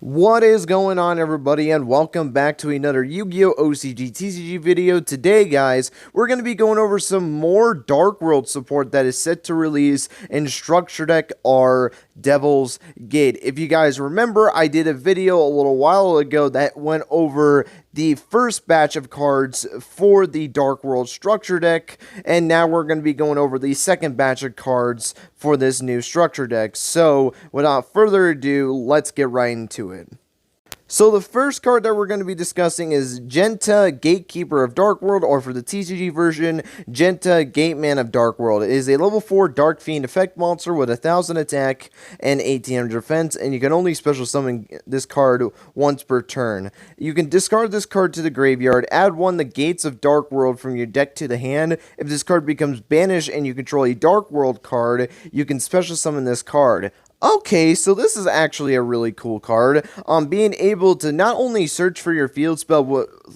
What is going on, everybody, and welcome back to another Yu-Gi-Oh! OCG TCG video. Today, guys, we're going to be going over some more Dark World support that is set to release in Structure Deck R Devil's Gate. If you guys remember, I did a video a little while ago that went over the first batch of cards for the Dark World Structure Deck, and now we're going to be going over the second batch of cards for this new Structure Deck. So, without further ado, let's get right into it. So the first card that we're going to be discussing is Genta Gatekeeper of Dark World, or for the TCG version, Genta Gateman of Dark World. It is a level 4 Dark Fiend effect monster with 1000 attack and 1800 defense, and you can only special summon this card once per turn. You can discard this card to the graveyard, add one the Gates of Dark World from your deck to the hand. If this card becomes banished and you control a Dark World card, you can special summon this card. Okay, so this is actually a really cool card. Being able to not only search for your field spell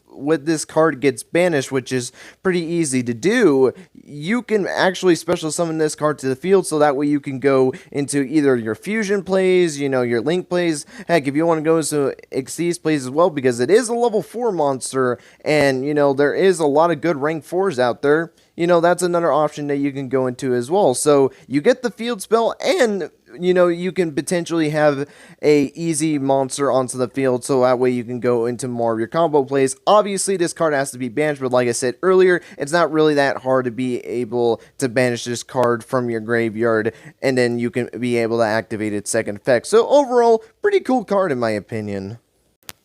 when this card gets banished, which is pretty easy to do, you can actually special summon this card to the field, so that way you can go into either your fusion plays, your link plays. Heck, if you want to go into Xyz plays as well, because it is a level 4 monster, and there is a lot of good rank 4s out there. That's another option that you can go into as well. So you get the field spell, and you can potentially have a easy monster onto the field, so that way you can go into more of your combo plays. Obviously, this card has to be banished, but like I said earlier, it's not really that hard to be able to banish this card from your graveyard, and then you can be able to activate its second effect. So overall, pretty cool card in my opinion.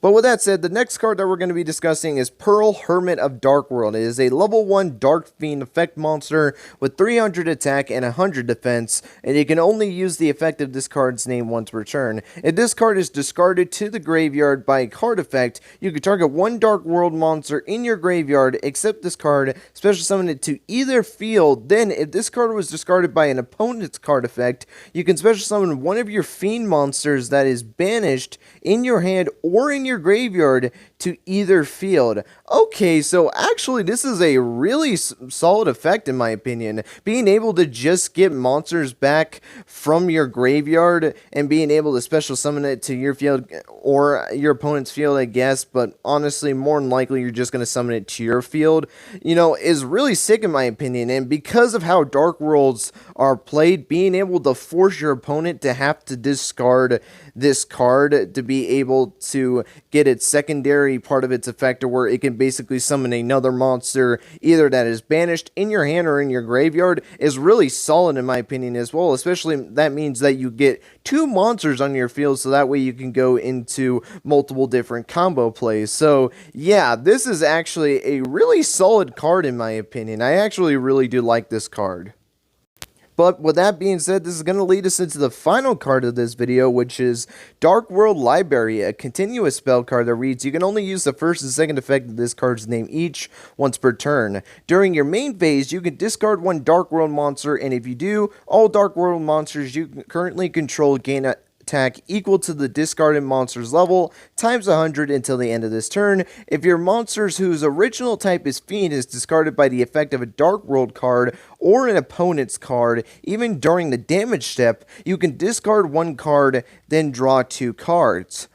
But with that said, the next card that we're going to be discussing is Pearl Hermit of Dark World. It is a level 1 Dark Fiend effect monster with 300 attack and 100 defense, and you can only use the effect of this card's name once per turn. If this card is discarded to the graveyard by a card effect, you can target one Dark World monster in your graveyard, except this card, special summon it to either field. Then, if this card was discarded by an opponent's card effect, you can special summon one of your Fiend monsters that is banished in your hand or in your graveyard to either field. Okay, so actually this is a really solid effect in my opinion. Being able to just get monsters back from your graveyard and being able to special summon it to your field or your opponent's field, I guess, but honestly more than likely you're just going to summon it to your field, is really sick in my opinion. And because of how Dark Worlds are played, being able to force your opponent to have to discard this card to be able to get its secondary part of its effect, or where it can basically summon another monster either that is banished in your hand or in your graveyard, is really solid in my opinion as well. Especially that means that you get two monsters on your field, so that way you can go into multiple different combo plays. So yeah, this is actually a really solid card in my opinion. I actually really do like this card. But with that being said, this is going to lead us into the final card of this video, which is Dark World Library, a continuous spell card that reads, you can only use the first and second effect of this card's name each once per turn. During your main phase, you can discard one Dark World monster, and if you do, all Dark World monsters you currently control gain attack equal to the discarded monster's level times 100 until the end of this turn. If your monsters whose original type is Fiend is discarded by the effect of a Dark World card or an opponent's card, even during the damage step, you can discard one card, then draw two cards.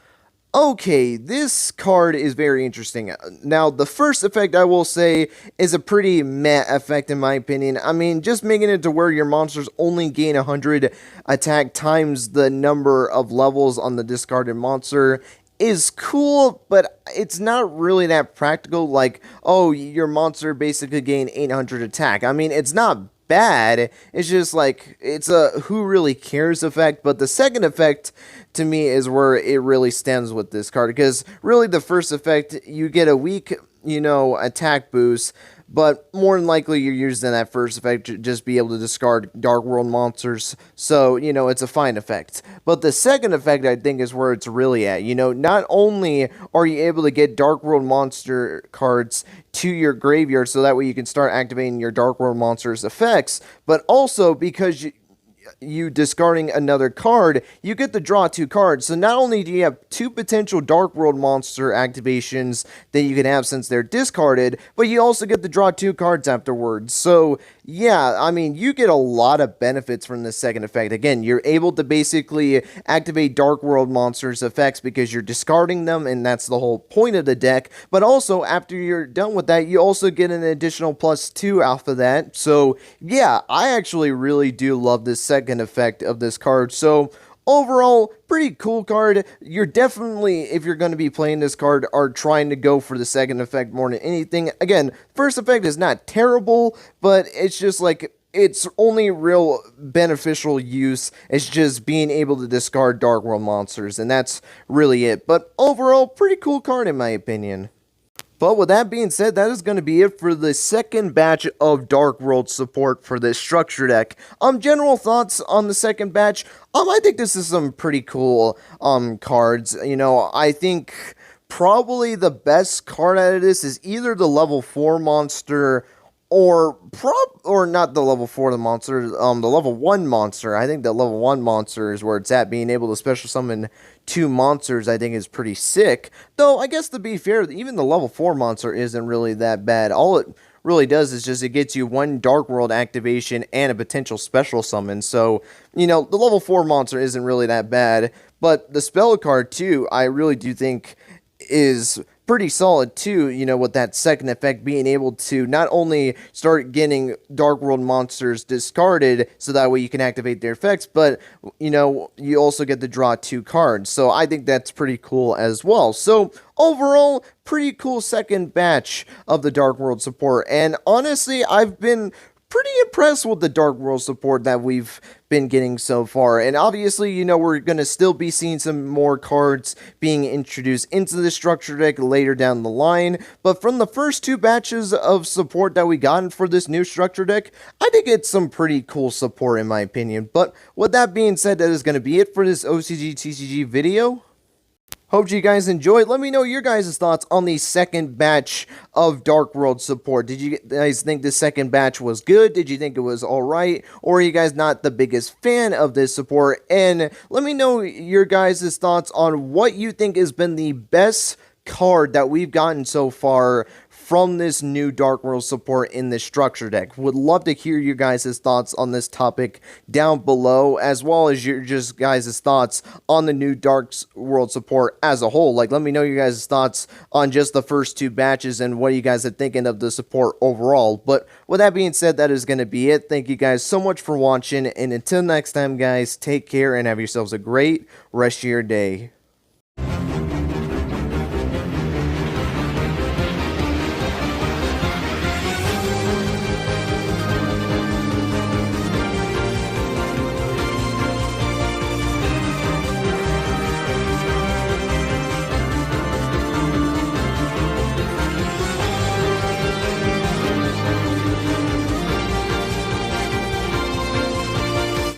Okay, this card is very interesting. Now, the first effect, I will say, is a pretty meh effect in my opinion. I mean, just making it to where your monsters only gain 100 attack times the number of levels on the discarded monster is cool, but it's not really that practical. Like, oh, your monster basically gain 800 attack. I mean, it's not bad. It's just like, it's a who really cares effect. But the second effect to me is where it really stems with this card, because really the first effect, you get a weak attack boost, but more than likely you're using that first effect to just be able to discard Dark World monsters, so it's a fine effect. But the second effect, I think, is where it's really at. Not only are you able to get Dark World monster cards to your graveyard, so that way you can start activating your Dark World monsters effects, but also because you discarding another card, you get to draw 2 cards. So not only do you have 2 potential Dark World monster activations that you can have since they're discarded, but you also get to draw 2 cards afterwards. So yeah, I mean, you get a lot of benefits from this second effect. Again, you're able to basically activate Dark World monsters' effects because you're discarding them, and that's the whole point of the deck. But also, after you're done with that, you also get an additional +2 off of that. So yeah, I actually really do love this second effect of this card. So overall, pretty cool card. You're definitely, if you're going to be playing this card, are trying to go for the second effect more than anything. Again, first effect is not terrible, but it's just like, its only real beneficial use is just being able to discard Dark World monsters, and that's really it. But overall, pretty cool card in my opinion. But with that being said, that is going to be it for the second batch of Dark World support for this structure deck. General thoughts on the second batch. I think this is some pretty cool cards. You know, I think probably the best card out of this is either the level 4 monster or not the level 4 the monster, the level 1 monster. I think the level 1 monster is where it's at. Being able to special summon 2 monsters, I think, is pretty sick. Though, I guess to be fair, even the level 4 monster isn't really that bad. All it really does is just it gets you 1 Dark World activation and a potential special summon. So, you know, the level 4 monster isn't really that bad. But the spell card, too, I really do think is pretty solid too, you know, with that second effect being able to not only start getting Dark World monsters discarded so that way you can activate their effects, but, you know, you also get to draw 2 cards. So I think that's pretty cool as well. So overall, pretty cool second batch of the Dark World support. And honestly, I've been pretty impressed with the Dark World support that we've been getting so far. And obviously, you know, we're going to still be seeing some more cards being introduced into the structure deck later down the line. But from the first 2 batches of support that we gotten for this new structure deck, I think it's some pretty cool support in my opinion. But with that being said, that is going to be it for this OCG TCG video. Hope you guys enjoyed. Let me know your guys' thoughts on the second batch of Dark World support. Did you guys think the second batch was good? Did you think it was alright? Or are you guys not the biggest fan of this support? And let me know your guys' thoughts on what you think has been the best card that we've gotten so far from this new Dark World support in this structure deck. Would love to hear your guys' thoughts on this topic down below, as well as your just guys' thoughts on the new Dark World support as a whole. Like, let me know your guys' thoughts on just the first 2 batches and what you guys are thinking of the support overall. But with that being said, that is going to be it. Thank you guys so much for watching, and until next time, guys, take care and have yourselves a great rest of your day.